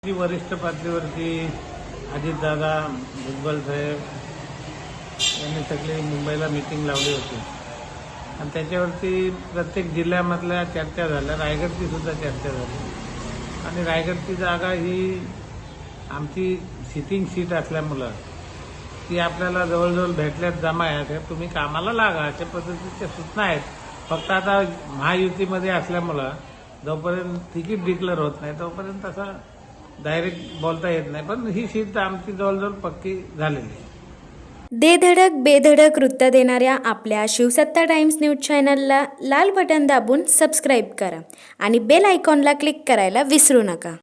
ती वरिष्ठ पातळीवरती अजितदादा, भुजबळ साहेब यांनी सगळी मुंबईला मीटिंग लावली होती आणि त्याच्यावरती प्रत्येक जिल्ह्यामधल्या चर्चा झाल्या. रायगडची सुद्धा चर्चा झाली आणि रायगडची जागा ही आमची सिटिंग सीट असल्यामुळं ती आपल्याला जवळजवळ भेटल्यात जमा आहे. तुम्ही कामाला लागा अशा पद्धतीच्या सूचना आहेत. फक्त आता महायुतीमध्ये असल्यामुळं जोपर्यंत तिकीट डिक्लेअर होत नाही तोपर्यंत असं डायरेक्ट बोलता येत नाही. पण ही सीट आमची जवळजवळ पक्की झालेली आहे. दे धडक बेधडक वृत्त देणाऱ्या आपल्या शिवसत्ता टाइम्स न्यूज चॅनलला लाल बटन दाबून सबस्क्राईब करा आणि बेल आयकॉनला क्लिक करायला विसरू नका.